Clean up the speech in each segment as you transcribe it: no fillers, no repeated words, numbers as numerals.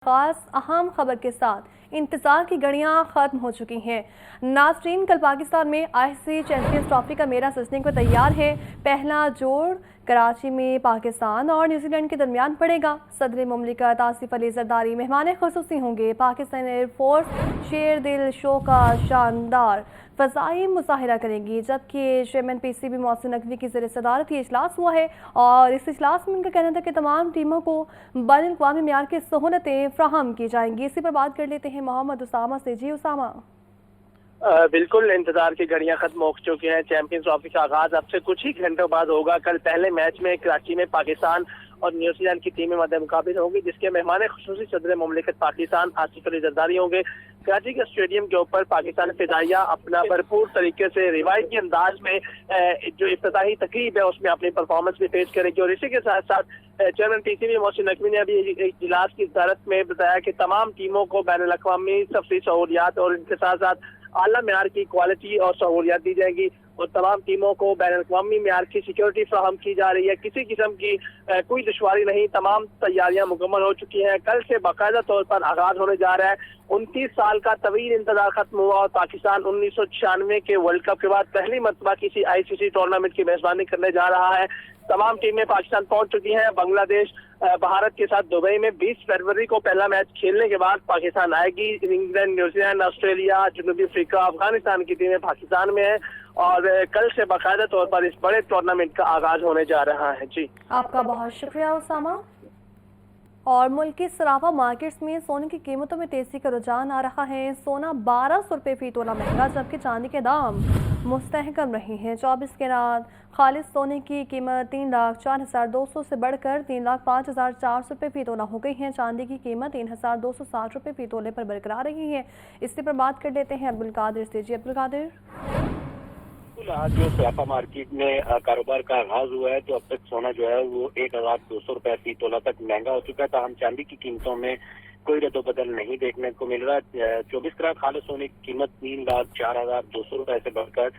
खास अहम खबर के साथ इंतजार की घड़ियां खत्म हो चुकी हैं। नाज़रीन, कल पाकिस्तान में आईसीसी चैंपियंस ट्रॉफी का मेला सजने को तैयार है। पहला जोड़ कराची में पाकिस्तान और न्यूजीलैंड के दरमियान पड़ेगा। सदर मुमलिकत आसिफ अली जरदारी मेहमान खुसूसी होंगे। पाकिस्तान एयरफोर्स शेर दिल शो का शानदार फ़ज़ाई मुज़ाहिरा करेंगी, जबकि चेयरमैन पीसीबी मोहसिन नकवी की ज़ेर सदारत ये इजलास हुआ है और इस इजलास में उनका कहना था कि तमाम टीमों को बैनुल-अक़वामी मेयार की सहूलतें फ्राहम की जाएंगी। इसी पर बात कर लेते हैं मोहम्मद उसामा से। जी उसामा। बिल्कुल, इंतजार की घड़ियां खत्म हो चुकी हैं। चैंपियंस ट्रॉफी का आगाज अब से कुछ ही घंटों बाद होगा। कल पहले मैच में कराची में पाकिस्तान और न्यूजीलैंड की टीमें मद्दे मुकाबिल होंगी, जिसके मेहमान खुसूसी सदर मुमलिकत पाकिस्तान आसिफ अली जरदारी होंगे। कराची के स्टेडियम के ऊपर पाकिस्तान फिदाइया अपना भरपूर तरीके से रिवायती अंदाज में जो इफ्तिताही तकरीब है उसमें अपनी परफॉर्मेंस भी पेश करेगी। और इसी के साथ साथ चेयरमैन पीसीबी मोहसिन नकवी ने अभी इजलास की सदारत में बताया कि तमाम टीमों को बैनुल-अक़वामी सफरी सहूलियात और इनके साथ साथ आला मेयार की क्वालिटी और सहूलियात दी जाएंगी और तमाम टीमों को बैनुल-अक़वामी मेयार की सिक्योरिटी फ्राहम की जा रही है। किसी किस्म की कोई दुश्वारी नहीं, तमाम तैयारियां मुकम्मल हो चुकी हैं। कल से बाकायदा तौर पर आगाज होने जा रहा है। 29 साल का तवील इंतजार खत्म हुआ और पाकिस्तान 1996 के वर्ल्ड कप के बाद पहली मरतबा किसी आईसीसी टूर्नामेंट की मेजबानी करने जा रहा है। तमाम टीमें पाकिस्तान पहुंच चुकी हैं। बांग्लादेश भारत के साथ दुबई में 20 फरवरी को पहला मैच खेलने के बाद पाकिस्तान आएगी। इंग्लैंड, न्यूजीलैंड, ऑस्ट्रेलिया, जनूबी अफ्रीका, अफगानिस्तान की टीमें पाकिस्तान में हैं और कल से बाकायदा तौर पर इस बड़े टूर्नामेंट का आगाज होने जा रहा है। जी, आपका बहुत शुक्रिया उसामा। और मुल्क की सराफा मार्केट्स में सोने की कीमतों में तेजी का रुझान आ रहा है। सोना 1200 रुपये फी तोला महंगा, जबकि चांदी के दाम मुस्तहकम रहे हैं। 24 कैरात खालिस सोने की कीमत 3,04,200 से बढ़कर 3,05,400 रुपये फी तोला हो गई है। चांदी की कीमत 3,260 रुपये फी तोले पर बरकरार रही है। इसी पर बात कर लेते हैं अब्दुल कादिर से। जी अब्दुल कादिर। आज जो सराफा मार्केट में कारोबार का आगाज हुआ है, तो अब तक सोना जो है वो 1,200 रुपए फी तोला तक महंगा हो चुका है। ताहम चांदी की कीमतों में कोई रद्द-बदल नहीं देखने को मिल रहा। 24 कैरेट खालिस सोने की कीमत 3,04,200 रुपए से बढ़कर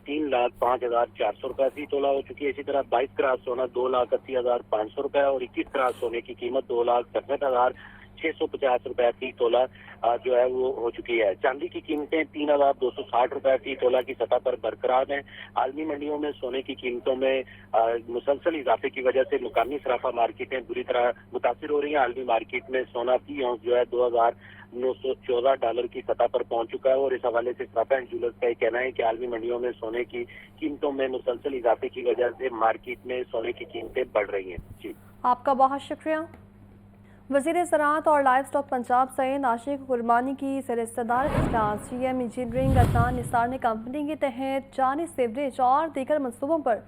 3,05,400 रुपए फी तोला हो चुकी है। इसी तरह 22 कैरेट सोना 2,80,500 रुपए और 21 कैरेट सोने की कीमत 2,67,650 रुपए फी तोला जो है वो हो चुकी है। चांदी की कीमतें 3,260 रुपए फी तोला की सतह पर बरकरार हैं। आलमी मंडियों में सोने की कीमतों में मुसलसल इजाफे की वजह से मुकामी सराफा मार्केटें बुरी तरह मुतासिर हो रही हैं। आलमी मार्केट में सोना फी औंस जो है $2,914 की सतह पर पहुंच चुका है और इस हवाले से सराफा एंड ज्वेलर्स का कहना है कि आलमी मंडियों में सोने की कीमतों में मुसलसल इजाफे की वजह से मार्केट में सोने की कीमतें बढ़ रही हैं। जी, आपका बहुत शुक्रिया। वज़ीर ज़राअत और लाइव स्टॉक पंजाब सैयद आशिक कुरबानी की सदारत इजलास। जीएम इंजीनियरिंग अदनान निसार ने कंपनी के तहत जारी सीवरेज और दीगर मनसूबों पर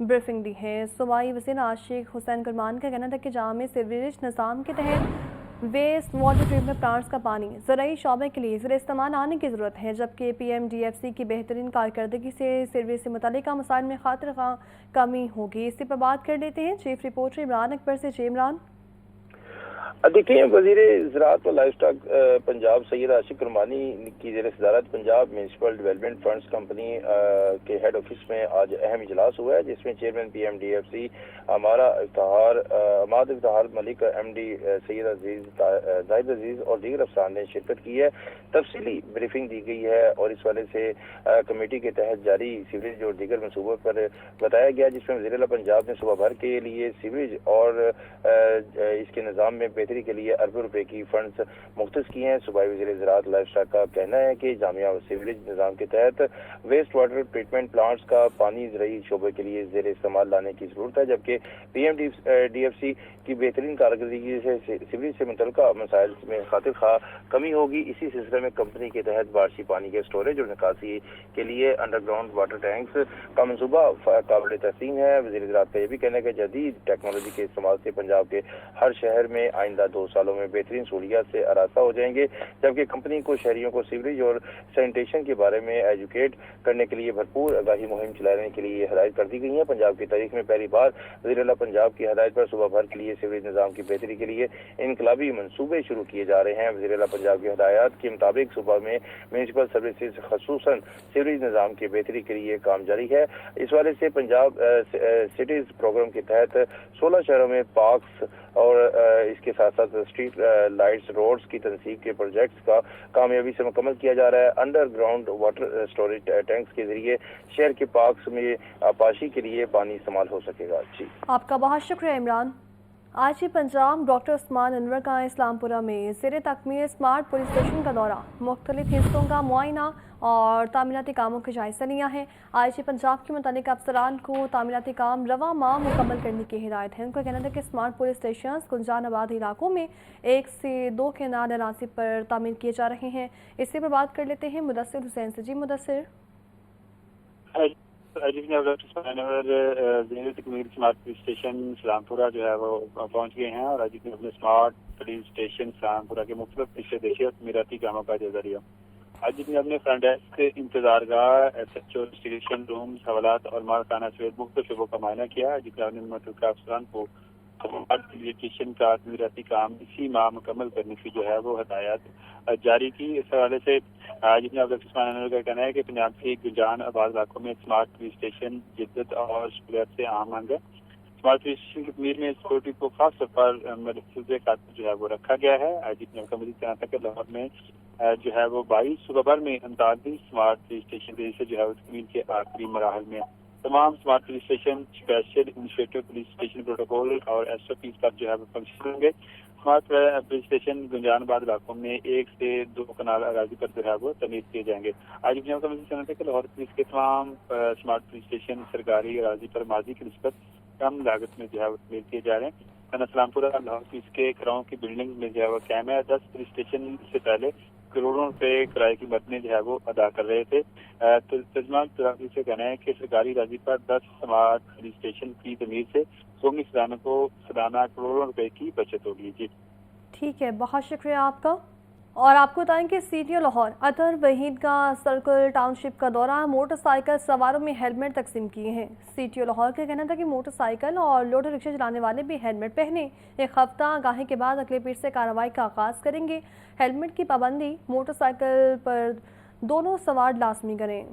ब्रीफिंग दी है। सूबाई वज़ीर आशिक हुसैन कुरबानी का कहना था कि जामे सीवरेज निज़ाम के तहत वेस्ट वाटर ट्रीटमेंट प्लांट्स का पानी ज़रूरी शोबे के लिए ज़र इस्तेमाल आने की ज़रूरत है, जबकि PMDFC की बेहतरीन कारकर्दगी से सीवरेज से मुतालिक मसाइल में खातिर कमी होगी। इसी पर बात कर लेते हैं चीफ रिपोर्टर इमरान अकबर से। जी इमरान। देखिए, वज़ीर ज़राअत और लाइव स्टॉक पंजाब सैयद आशिक कुरबानी की ज़ेर सदारत Punjab municipal development funds company के हेड ऑफिस में आज अहम इजलास हुआ है, जिसमें चेयरमैन PMDFC अमाद इफ्तार मलिक, MD सैयद जाहिद अजीज और दीगर अफसरान ने शिरकत की है। तफसीली ब्रीफिंग दी गई है और इस वाले से कमेटी के तहत जारी सीवरेज और दीगर मनसूबों पर बताया गया, जिसमें वज़ीर आला पंजाब ने सुबह भर के लिए सीवरेज और इसके निज़ाम में बेहतरी के लिए अरबों रुपए की फंड्स मुख्तस किए हैं। सूबाई वज़ीर ज़राअत लाइव स्टॉक का कहना है कि जामिया सीवरेज निज़ाम के तहत वेस्ट वाटर ट्रीटमेंट प्लांट्स का पानी ज़रूरी शोबे के लिए ज़ेर इस्तेमाल लाने की ज़रूरत है, जबकि PMDFC की बेहतरीन कारकर्दगी से सीवरेज से मुतल्लिका मसाइल में खातिर खा कमी होगी। इसी सिलसिले में कंपनी के तहत बारिशी पानी के स्टोरेज और निकासी के लिए अंडरग्राउंड वाटर टैंक्स का मनसूबा काबिल तहसीन है। वज़ीर ज़राअत का यह भी कहना है कि जदीद टेक्नोलॉजी के इस्तेमाल से पंजाब के हर शहर में आइंदा 2 सालों में बेहतरीन सहूलियात से आरास्ता हो जाएंगे, जबकि कंपनी को शहरियों को सीवरेज और सैनिटेशन के बारे में एजुकेट करने के लिए भरपूर आगाही मुहिम चलाने के लिए हदायत कर दी गई है। पंजाब की तारीख में पहली बार वज़ीर आला पंजाब की हदायत पर सुबह भर के लिए सीवरेज निज़ाम की बेहतरी के लिए इनकलाबी मनसूबे शुरू किए जा रहे हैं। वज़ीर आला पंजाब की हदायत के मुताबिक सुबह में म्यूनसिपल सर्विसेज खसूसन सीवरेज निज़ाम की बेहतरी के लिए काम जारी है। इस वाले से पंजाब सिटीज प्रोग्राम के तहत 16 शहरों में पार्क्स اور اس کے ساتھ ساتھ اسٹریٹ لائٹس روڈز کی تنصیب کے پروجیکٹس کا کامیابی سے مکمل کیا جا رہا ہے. Under ground water storage tanks کے ذریعے شہر کے پارکس میں پاشی کے لیے پانی استعمال ہو سکے گا. جی آپ کا بہت شکریہ عمران. آج پنجاب ڈاکٹر عثمان انور کا اسلام پورہ میں زیر تکمیل اسمارٹ پولیس اسٹیشن کا دورہ، مختلف حصوں کا معائنہ اور تعمیراتی کاموں کا جائزہ لیا ہے. آج پنجاب کے متعلق افسران کو تعمیراتی کام رواں ماہ مکمل کرنے کی ہدایت ہے. ان کا کہنا تھا کہ اسمارٹ پولیس اسٹیشنز گلجان آباد علاقوں میں 1 سے 2 کنال اراضی پر تعمیر کیے جا رہے ہیں. اسی پر بات کر لیتے ہیں مدثر حسین سے. جی مدثر. زیر تکمیل اسمارٹ پولیس اسٹیشن اسلام پورہ جو ہے وہ پہنچ گئے ہیں اور آج اپنے اسمارٹ پولیس اسٹیشن اسلام پورہ کے مختلف حصے دیکھے اور تعمیراتی کاموں کا جائزہ لیا. آج اپنے فرنٹ ڈیسک انتظار گاہ SHO اسٹیشن رومز حوالات اور مالکانہ سمیت مختلف شعبوں کا معائنہ کیا. جتنے نے متعلقہ افسران کو اسمارٹ پولیس اسٹیشن کا تعمیراتی کام اسی ماہ مکمل کرنے کی جو ہے وہ ہدایات جاری کی. اس حوالے سے جتنے عثمان کا کہنا ہے کہ پنجاب کے گلجان آباد علاقوں میں اسمارٹ پولیس اسٹیشن جدت اور سہولت سے عام مانگ ہے. اسمارٹ پولیس اسٹیشن کی تعمیر میں سیکورٹی کو خاص طور پر مرکز خاطر جو ہے وہ رکھا گیا ہے. جتنے کا مزید کہنا تھا کہ لاہور میں جو ہے وہ 22 صوبہ بھر میں 39 اسمارٹ پولیس اسٹیشن سے جو ہے وہ تعمیر کے آخری مراحل میں. تمام smart police station special initiative police station protocol اور SOPs پر جو ہے وہ فنکشن ہوں گے. اسمارٹ پولیس اسٹیشن گلجان آباد علاقوں میں 1 سے 2 کنال اراضی پر جو ہے وہ تعمیر کیے جائیں گے. آج کا مزید کہنا تھا کہ لاہور پولیس کے تمام اسمارٹ پولیس اسٹیشن سرکاری اراضی پر ماضی کی نسبت کم لاگت میں جو ہے وہ تعمیر کیے جا رہے ہیں. اسلام پورہ لاہور پولیس کے کراؤں کی بلڈنگ میں جو ہے وہ قائم ہے. 10 پولیس اسٹیشن سے پہلے کروڑوں روپے کرائے کی مدنیں جو ہے وہ ادا کر رہے تھے. ترجمان سے کہنا ہے کہ سرکاری اراضی پر 10 اسمارٹ پولیس اسٹیشن کی تعمیر سے قومی خزانہ کو سالانہ کروڑوں روپے کی بچت ہوگی. جی ٹھیک ہے، بہت شکریہ آپ کا. اور آپ کو بتائیں کہ CTO لاہور اطہر وحید کا سرکل ٹاؤن شپ کا دورہ، موٹر سائیکل سواروں میں ہیلمٹ تقسیم کیے ہیں. CTO لاہور کا کہنا تھا کہ موٹر سائیکل اور لوڈر رکشہ چلانے والے بھی ہیلمٹ پہنیں. 1 ہفتہ آگاہی کے بعد اگلے پیر سے کارروائی کا آغاز کریں گے. ہیلمٹ کی پابندی موٹر سائیکل پر دونوں سوار لازمی کریں.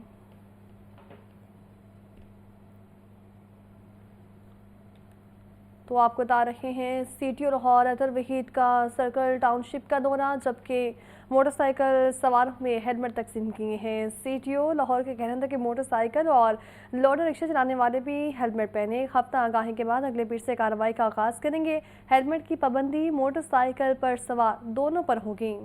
تو آپ کو بتا رہے ہیں CTO لاہور اطہر وحید کا سرکل ٹاؤن شپ کا دورہ، جبکہ موٹر سائیکل سواروں میں ہیلمٹ تقسیم کیے ہیں. CTO لاہور کا کہنا تھا کہ موٹر سائیکل اور لوڈر رکشہ چلانے والے بھی ہیلمٹ پہنے. 1 ہفتہ آگاہی کے بعد اگلے پیر سے کارروائی کا آغاز کریں گے. ہیلمٹ کی پابندی موٹر سائیکل پر سوار دونوں پر ہوگی.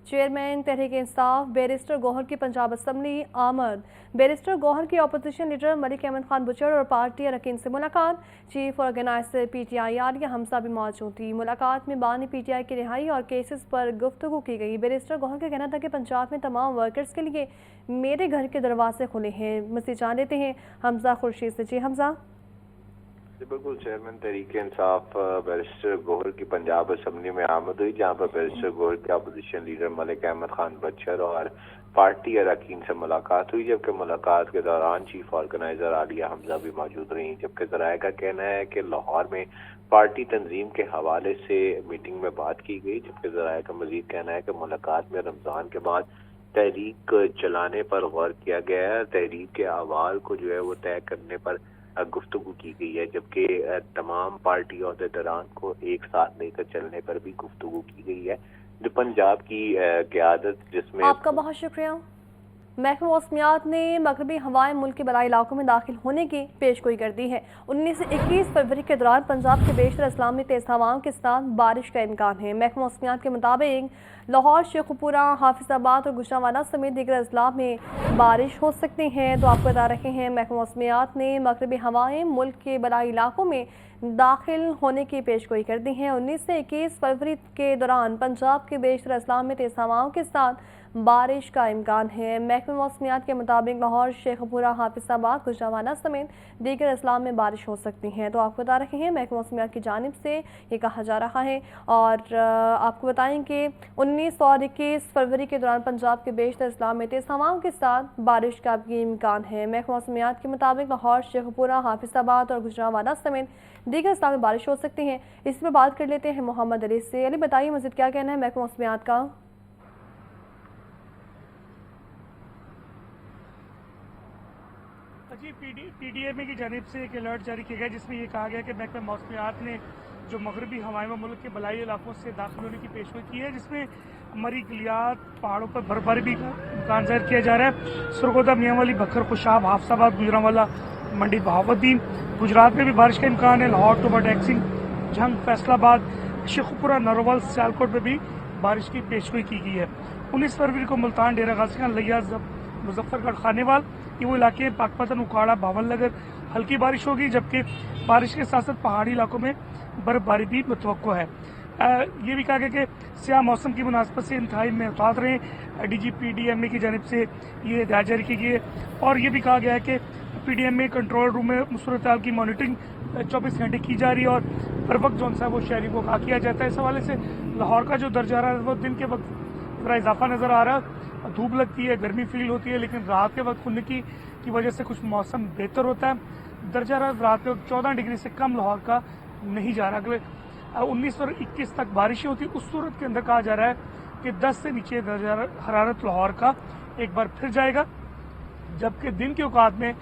چیئرمین تحریک انصاف بیرسٹر گوہر کی پنجاب اسمبلی آمد. بیرسٹر گوہر کی اپوزیشن لیڈر ملک احمد خان بچڑ اور پارٹی اراکین سے ملاقات. چیف آرگنائزر PTI عالیہ حمزہ بھی موجود تھی. ملاقات میں بانی PTI کی رہائی اور کیسز پر گفتگو کی گئی. بیرسٹر گوہر کا کہنا تھا کہ پنجاب میں تمام ورکرز کے لیے میرے گھر کے دروازے کھلے ہیں. مزید جان لیتے ہیں حمزہ خورشید سے. جی حمزہ. بالکل، چیئرمین تحریک انصاف بیرسٹر گوہر کی پنجاب اسمبلی میں آمد ہوئی، جہاں پر بیرسٹر گوہر کے opposition leader Malik Ahmad Khan Butcher اور پارٹی اراکین سے ملاقات ہوئی. جبکہ ملاقات کے دوران چیف آرگنائزر عالیہ حمزہ بھی موجود رہیں. جبکہ ذرائع کا کہنا ہے کہ لاہور میں پارٹی تنظیم کے حوالے سے میٹنگ میں بات کی گئی. جبکہ ذرائع کا مزید کہنا ہے کہ ملاقات میں رمضان کے بعد تحریک چلانے پر غور کیا گیا ہے. تحریک کے احوال کو جو ہے وہ طے کرنے پر گفتگو کی گئی ہے. جبکہ تمام پارٹی عہدیداران کو ایک ساتھ لے کر چلنے پر بھی گفتگو کی گئی ہے. جو پنجاب کی قیادت جس میں آپ کا بہت شکریہ. محکمہ موسمیات نے مغربی ہوائیں ملک کے بلائی علاقوں میں داخل ہونے کی پیشگوئی کر دی ہے. 19 سے 21 فروری کے دوران پنجاب کے بیشتر اضلاع میں تیز ہواؤں کے ساتھ بارش کا امکان ہے. محکمہ موسمیات کے مطابق لاہور، شیخوپورہ، حافظ آباد اور گوجرانوالہ سمیت دیگر اضلاع میں بارش ہو سکتی ہیں. تو آپ کو بتا رہے ہیں محکمہ موسمیات نے مغربی ہوائیں ملک کے بلائی علاقوں میں داخل ہونے کی پیشگوئی کر دی ہیں. 19 سے 21 فروری کے دوران پنجاب کے بیشتر اضلاع میں تیز ہواؤں کے ساتھ بارش کا امکان ہے. محکمہ موسمیات کے مطابق لاہور، شیخوپورہ، حافظ آباد، گوجرانوالہ سمیت دیگر اضلاع میں بارش ہو سکتی ہے. تو آپ کو بتا رہے ہیں محکمہ موسمیات کی جانب سے یہ کہا جا رہا ہے. اور آپ کو بتائیں کہ 19 اور 21 فروری کے دوران پنجاب کے بیشتر اضلاع میں تیز ہواؤں کے ساتھ بارش کا بھی امکان ہے. محکمہ موسمیات کے مطابق لاہور، شیخوپورہ، حافظ آباد اور گوجرانوالہ سمیت دیگر اضلاع میں بارش ہو سکتی ہے. اس پر بات کر لیتے ہیں محمد علی سے. علی بتائیے مزید کیا کہنا ہے محکمہ موسمیات کا؟ جی PDMA کی جانب سے ایک الرٹ جاری کیا گیا جس میں یہ کہا گیا کہ محکمہ موسمیات نے जो मगरबी हवाएं व मुल्क के बलाई इलाकों से दाखिल होने की पेशगोई की है, जिसमें मरी गलियात पहाड़ों पर बर्फबारी भी का इम्कान ज़ाहिर किया जा रहा है। सरगोदा, मियांवाली, बखर, खुशाब, हाफसाबाद, गुजरांवाला, मंडी, बहावुद्दीन, गुजरात में भी बारिश का इम्कान है। लाहौर, टोबा, टैक्सिंग, झंग, फैसलाबाद, शेखुपुरा, नरोवाल, सियालकोट में भी बारिश की पेशगोई की गई है। 19 फरवरी को मुल्तान, डेरा गाजी खान, लिया, मुजफ्फरगढ़, खानेवाल, ये वो इलाके हैं, पाकपतन, उखाड़ा, भावलनगर हल्की बारिश होगी, जबकि बारिश के साथ साथ पहाड़ी इलाकों में बर्फबारी भी मुतवक्को है। ये भी कहा गया कि स्याह मौसम की मुनासबत से इंतहाई महतात रहें। DGPDMA की जानिब से ये हिदायत जारी की गई है और ये भी कहा गया है कि PDMA कंट्रोल रूम में सूरत हाल की मॉनिटरिंग 24 घंटे की जा रही है और हर वक्त जो है वो शहरी को आगाह किया जाता है। इस हवाले से लाहौर का जो दर्जा रहा है वो दिन के वक्त थोड़ा इजाफा नज़र आ रहा है। धूप लगती है, गर्मी फील होती है, लेकिन रात के वक्त खुलने की वजह से कुछ मौसम बेहतर होता है। दर्जा रात के वक्त 14 डिग्री से कम लाहौर का नहीं जा रहा। अगले 19 और 21 तक बारिशें होती, उस सूरत के अंदर कहा जा रहा है कि 10 से नीचे दर्जा हरारत लाहौर का एक बार फिर जाएगा, जबकि दिन के औकात में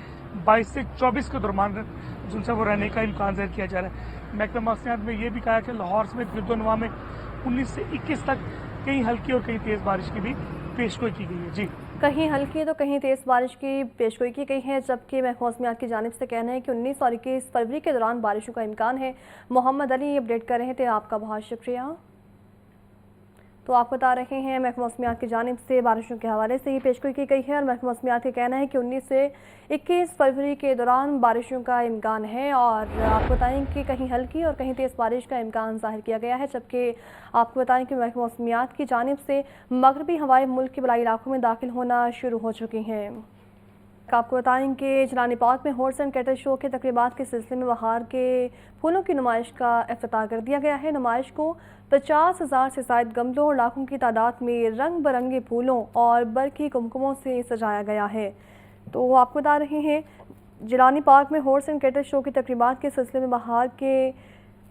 22 से 24 के दरमियान जिनसे वो रहने का इम्कान ज़ाहिर किया जा रहा है। महकमा मौसमियात में ये भी कहा कि लाहौर समेत गिरदोनवा में 19 से 21 तक कहीं हल्की और कहीं तेज़ बारिश की भी पेशगोई की गई है। जी, कहीं हल्की तो कहीं तेज़ बारिश की पेशगोई की गई है, जबकि महकमा मौसमियात की जानिब से कहना है कि 19 और 21 फरवरी के दौरान बारिशों का इम्कान है। मोहम्मद अली अपडेट कर रहे थे, आपका बहुत शुक्रिया। तो आप बता रहे हैं महकमा मौसमियात की जानिब से बारिशों के हवाले से ही पेशगोई की गई है और महकमा मौसमियात का कहना है कि 19 से 21 फरवरी के दौरान बारिशों का इम्कान है और आपको बताएं कि कहीं हल्की और कहीं तेज़ बारिश का इम्कान ज़ाहिर किया गया है। जबकि आपको बताएं कि महकमा मौसमियात की जानिब से मगरबी हवाएं मुल्क के बलाई इलाकों में दाखिल होना शुरू हो चुकी हैं। आपको बताएं कि जिलानी पार्क में हॉर्स एंड कैटल शो के तकरीबात के सिलसिले में बहार के फूलों की नुमाइश का इफ्तिताह कर दिया गया है। नुमाइश को 50,000 से ज़ायद गमलों और लाखों की तादाद में रंग बरंगे फूलों और बरकी कुमकुमों से सजाया गया है। तो आपको बता रहे हैं जिलानी पार्क में हॉर्स एंड कैटल शो की तकरीबात के सिलसिले में बहार के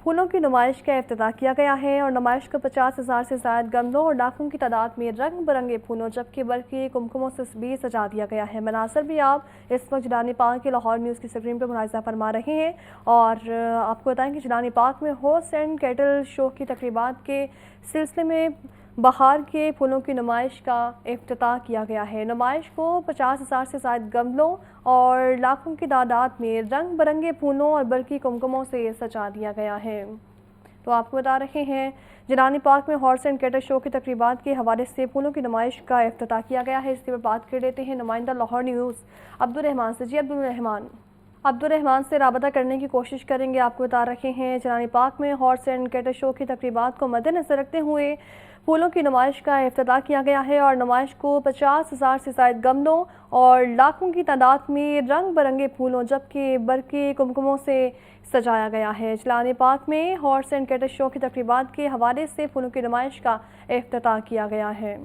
फूलों की नुमाइश का इफ्तिताह किया गया है और नुमाइश को 50,000 से ज़ायद गमलों और लाखों की तादाद में रंग बरंगे फूलों जबकि बरकी कुमकुमों से भी सजा दिया गया है। मनासर भी आप इस वक्त जिलानी पार्क के लाहौर न्यूज़ की स्क्रीन पर मुलाहिजा फरमा रहे हैं और आपको बताएं कि जिलानी पार्क में हॉर्स एंड कैटल शो की तकरीबात के सिलसिले में बहार के फूलों की नुमाइश का इफ्तिताह किया गया है। नुमाइश को 50,000 से ज़ायद गमलों और लाखों की तादाद में रंग बरंगे फूलों और बरकी कुमकुमों से सजा दिया गया है। तो आपको बता रहे हैं जिलानी पार्क में हॉर्स एंड कैटल शो की तकरीबात के हवाले से फूलों की नुमाइश का इफ्तिताह किया गया है। इसके पर बात कर लेते हैं नुमाइंदा लाहौर न्यूज़ अब्दुर्रहमान से। जी अब्दुर्रहमान से राबता करने की कोशिश करेंगे। आपको बता रहे हैं जिलानी पार्क में हॉर्स एंड कैटल शो की तकरीबात को मद्देनज़र रखते हुए फूलों की नुमाइश का इफ्तिताह किया गया है और नुमाइश को 50,000 से ज़ायद गमलों और लाखों की तादाद में रंग बरंगे फूलों जबकि बरकी कुमकुमों से सजाया गया है। जिलानी पार्क में हॉर्स एंड कैटल शो की तकरीबात के हवाले से फूलों की नुमाइश का इफ्तिताह किया गया है।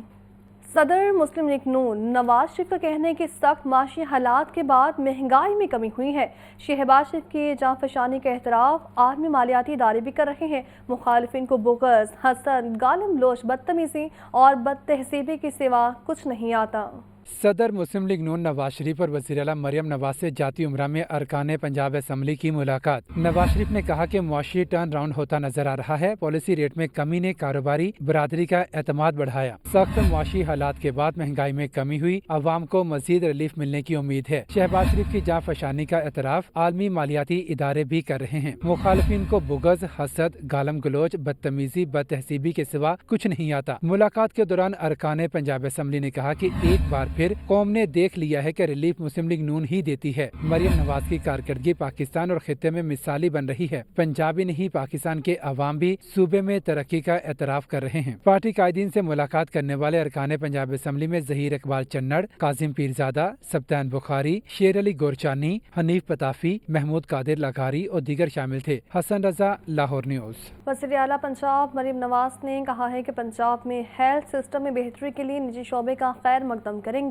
सदर मुस्लिम लीग नून नवाज शरीफ का कहना है कि सख्त माशी हालात के बाद महंगाई में कमी हुई है। शहबाज शरीफ की जांफशानी का एतराफ़ आलमी मालियाती इदारे भी कर रहे हैं। मुखालिफिन को बुग़्ज़, हसद, गालिम लोच, बदतमीज़ी और बदतहसीबी के सिवा कुछ नहीं आता। सदर मुस्लिम लीग नून नवाज शरीफ और वज़ीर आला मरियम नवाज से जाती उम्रा में अरकान पंजाब असम्बली की मुलाकात। नवाज शरीफ ने कहा कि मुआशी टर्न राउंड होता नजर आ रहा है। पॉलिसी रेट में कमी ने कारोबारी बरादरी का एतमाद बढ़ाया। सख्त मुआशी हालात के बाद महंगाई में कमी हुई, अवाम को मजीद रिलीफ मिलने की उम्मीद है। शहबाज शरीफ की जांफशानी का एतराफ़ आलमी मालियाती इदारे भी कर रहे हैं। मुखालिफिन को बुग़्ज़, हसद, गालम गलोच, बदतमीजी, बदतहसीबी के सिवा कुछ नहीं आता। मुलाकात के दौरान अरकान पंजाब असम्बली ने कहा कि एक बार फिर कौम ने देख लिया है कि रिलीफ मुस्लिम लीग नून ही देती है। मरियम नवाज की कारकर्दगी पाकिस्तान और खित्ते में मिसाली बन रही है। पंजाबी नहीं पाकिस्तान के अवाम भी सूबे में तरक्की का एतराफ़ कर रहे हैं। पार्टी कायदीन से मुलाकात करने वाले अरकान पंजाब असम्बली में ज़हीर इकबाल चन्नड़, काजिम पीरजादा, सब्तान बुखारी, शेर अली गोरचानी, हनीफ पताफी, महमूद कादिर लगारी और दीगर शामिल थे। हसन रजा, लाहौर न्यूज़। वज़ीर आला पंजाब मरियम नवाज ने कहा है कि पंजाब में हेल्थ सिस्टम में बेहतरी के लिए निजी शोबे का खैर मकदम करेंगे।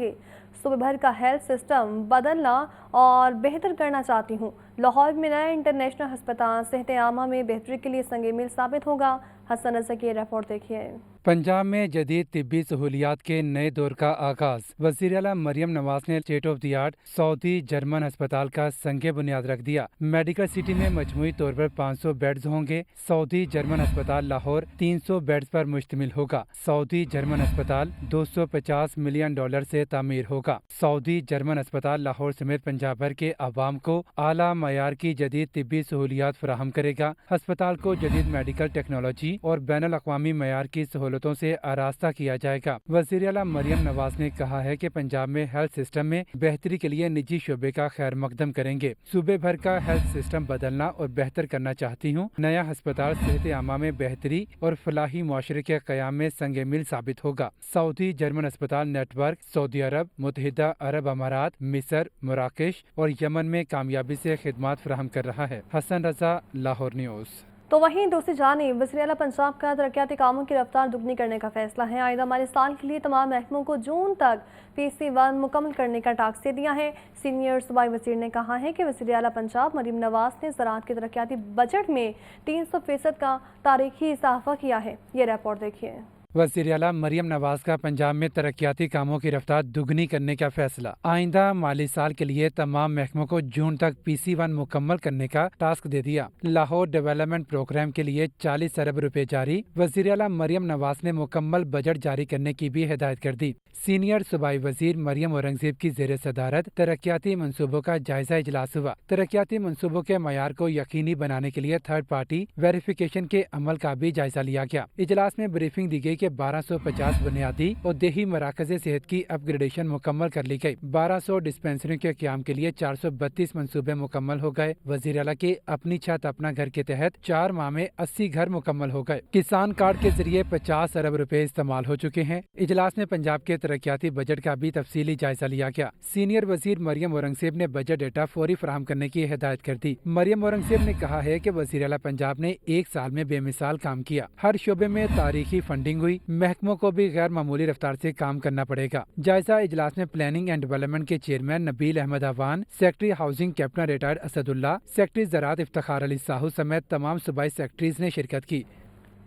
सूबे भर का हेल्थ सिस्टम बदलना और बेहतर करना चाहती हूँ। لاہور میں نیا انٹرنیشنل ہسپتال صحت عامہ میں بہتری کے لیے سنگ میل ثابت ہوگا۔ حسن رضا کی رپورٹ دیکھیے۔ پنجاب میں جدید طبی سہولیات کے نئے دور کا آغاز۔ وزیر اعلیٰ مریم نواز نے state of the art Saudi German ہسپتال کا سنگ بنیاد رکھ دیا۔ میڈیکل سٹی میں مجموعی طور پر 500 بیڈز ہوں گے۔ سعودی جرمن ہسپتال لاہور 300 بیڈز پر مشتمل ہوگا۔ سعودی جرمن ہسپتال $250 ملین سے تعمیر ہوگا۔ سعودی جرمن ہسپتال لاہور سمیت پنجاب بھر کے عوام کو اعلیٰ معیار کی جدید طبی سہولیات فراہم کرے گا۔ ہسپتال کو جدید میڈیکل ٹیکنالوجی اور بین الاقوامی معیار کی سہولتوں سے آراستہ کیا جائے گا۔ وزیر اعلیٰ مریم نواز نے کہا ہے کہ پنجاب میں ہیلتھ سسٹم میں بہتری کے لیے نجی شعبے کا خیر مقدم کریں گے۔ صوبے بھر کا ہیلتھ سسٹم بدلنا اور بہتر کرنا چاہتی ہوں۔ نیا ہسپتال صحت عامہ میں بہتری اور فلاحی معاشرے کے قیام میں سنگ میل ثابت ہوگا۔ سعودی جرمن ہسپتال نیٹ ورک سعودی عرب، متحدہ عرب امارات، مصر، مراکش اور یمن میں کامیابی سے خدمات فراہم کر رہا ہے۔ حسن رضا، لاہور نیوز۔ تو وہیں دوسری جانب وزیر اعلیٰ پنجاب کا ترقیاتی کاموں کی رفتار دگنی کرنے کا فیصلہ ہے۔ آئندہ مالی سال کے لیے تمام محکموں کو جون تک PC1 مکمل کرنے کا ٹاسک دے دیا ہے۔ سینئر صوبائی وزیر نے کہا ہے کہ وزیر اعلیٰ پنجاب مریم نواز نے زراعت کے ترقیاتی بجٹ میں 300% کا تاریخی اضافہ کیا ہے۔ یہ رپورٹ دیکھیے۔ وزیر اعلیٰ مریم نواز کا پنجاب میں ترقیاتی کاموں کی رفتار دگنی کرنے کا فیصلہ۔ آئندہ مالی سال کے لیے تمام محکموں کو جون تک PC1 مکمل کرنے کا ٹاسک دے دیا۔ لاہور ڈیولپمنٹ پروگرام کے لیے 40 ارب روپے جاری۔ وزیر اعلیٰ مریم نواز نے مکمل بجٹ جاری کرنے کی بھی ہدایت کر دی۔ سینئر صوبائی وزیر مریم اورنگزیب کی زیر صدارت ترقیاتی منصوبوں کا جائزہ اجلاس ہوا۔ ترقیاتی منصوبوں کے معیار کو یقینی بنانے کے لیے تھرڈ پارٹی ویریفیکیشن کے عمل کا بھی جائزہ لیا گیا۔ اجلاس میں بریفنگ دی گئی کہ 1250 بنیادی اور دیہی مراکز صحت کی اپ گریڈیشن مکمل کر لی گئی۔ 1200 ڈسپینسریوں کے قیام کے لیے 432 منصوبے مکمل ہو گئے۔ وزیر اعلیٰ کے اپنی چھت اپنا گھر کے تحت 4 ماہ میں 80 گھر مکمل ہو گئے۔ کسان کارڈ کے ذریعے 50 ارب روپے استعمال ہو چکے ہیں۔ اجلاس میں پنجاب کے ترقیاتی بجٹ کا بھی تفصیلی جائزہ لیا گیا۔ سینئر وزیر مریم اورنگزیب نے بجٹ ڈیٹا فوری فراہم کرنے کی ہدایت کر دی۔ مریم اورنگزیب نے کہا ہے کہ وزیر اعلیٰ پنجاب نے 1 سال میں بے مثال کام کیا۔ ہر شعبے میں تاریخی فنڈنگ ہوئی۔ محکموں کو بھی غیر معمولی رفتار سے کام کرنا پڑے گا۔ جائزہ اجلاس میں پلاننگ اینڈ ڈیولپمنٹ کے chairman Nabeel Ahmed Awan, secretary housing captain retired Asadullah, secretary زراعت افتخار علی ساہو سمیت تمام صوبائی سیکرٹریز نے شرکت کی۔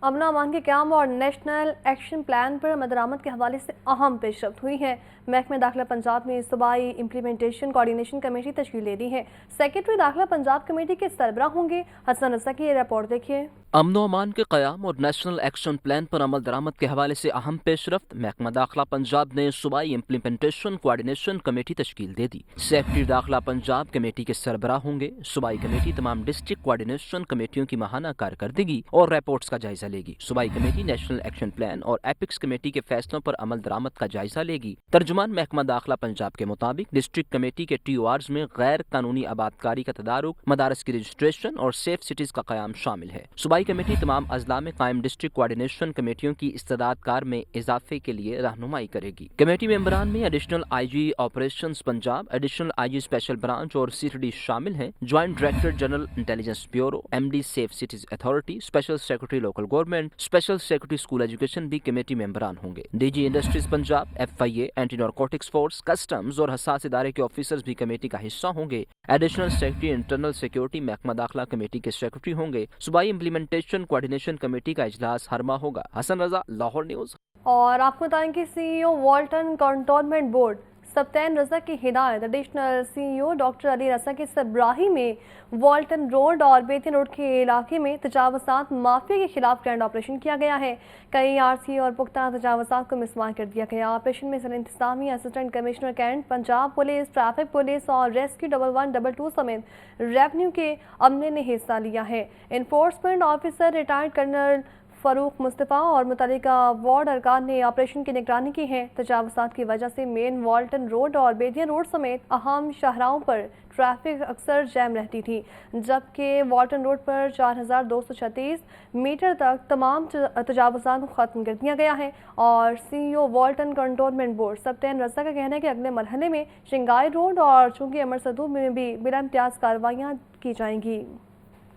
امن و امان کے قیام اور نیشنل ایکشن پلان پر عمل درآمد کے حوالے سے اہم پیش رفت ہوئی ہے۔ محکمہ داخلہ پنجاب نے صوبائی امپلیمنٹیشن کوارڈینیشن کمیٹی تشکیل دے دی ہے۔ سیکرٹری داخلہ پنجاب کمیٹی کے سربراہ ہوں گے۔ حسن رضا کی یہ رپورٹ دیکھیے۔ امن و امان کے قیام اور نیشنل ایکشن پلان پر عمل درآمد کے حوالے سے اہم پیش رفت۔ محکمہ داخلہ پنجاب نے صوبائی امپلیمنٹیشن کوارڈینیشن کمیٹی تشکیل دے دی۔ سیکرٹری داخلہ پنجاب کمیٹی کے سربراہ ہوں گے۔ صوبائی کمیٹی تمام ڈسٹرکٹ کوارڈینیشن کمیٹیوں کی ماہانہ کارکردگی اور رپورٹس کا جائزہ لے گی۔ صوبائی کمیٹی نیشنل ایکشن پلان اور ایپکس کمیٹی کے فیصلوں پر عمل درآمد کا جائزہ لے گی۔ ترجمان محکمہ داخلہ پنجاب کے مطابق ڈسٹرکٹ کمیٹی کے TORs میں غیر قانونی آبادکاری کا تدارک، مدارس کی رجسٹریشن اور سیف سٹیز کا قیام شامل ہے۔ صوبائی کمیٹی تمام اضلاع میں قائم ڈسٹرکٹ کوارڈینیشن کمیٹیوں کی استعداد کار میں اضافے کے لیے رہنمائی کرے گی۔ کمیٹی ممبران میں additional IG operations Punjab, additional IG special branch اور CTD شامل ہیں۔ Joint director general Intelligence Bureau, MD Safe Cities Authority, special secretary local government, special secretary school education بھی کمیٹی ممبران ہوں گے۔ DG industries Punjab, FIA، Anti Narcotics Force, customs اور حساس ادارے کے آفیسرز بھی کمیٹی کا حصہ ہوں گے۔ ایڈیشنل سیکرٹری انٹرنل سیکورٹی محکمہ داخلہ کمیٹی کے سیکرٹری ہوں گے۔ صوبائی امپلیمنٹیشن کوارڈینیشن کمیٹی کا اجلاس ہر ماہ ہوگا۔ حسن رضا، لاہور نیوز۔ اور آپ کو بتائیں کہ CEO Walton cantonment board Sibtain Raza کی ہدایت additional CEO doctor Ali Raza کی سربراہی میں والٹن روڈ اور بیتین روڈ کے علاقے میں تجاوزات مافیا کے خلاف گرینڈ آپریشن کیا گیا ہے۔ کئی RC اور پختہ تجاوزات کو مسمار کر دیا گیا۔ آپریشن میں سر انتظامی assistant commissioner cantt, Punjab police, traffic police اور ریسکیو 1122 سمیت ریونیو کے عملے نے حصہ لیا ہے۔ Enforcement officer retired colonel Farooq Mustafa اور متعلقہ وارڈ ارکان نے آپریشن کی نگرانی کی ہے۔ تجاوزات کی وجہ سے مین والٹن روڈ اور بیدین روڈ سمیت اہم شاہراہوں پر ٹریفک اکثر جیم رہتی تھی، جبکہ والٹن روڈ پر 4236 میٹر تک تمام تجاوزات کو ختم کر دیا گیا ہے۔ اور CEO Walton cantonment board Sibtain Raza کا کہنا ہے کہ اگلے مرحلے میں شنگائی روڈ اور چونکہ امر صدوق میں بھی بلا امتیاز کارروائیاں کی جائیں گی۔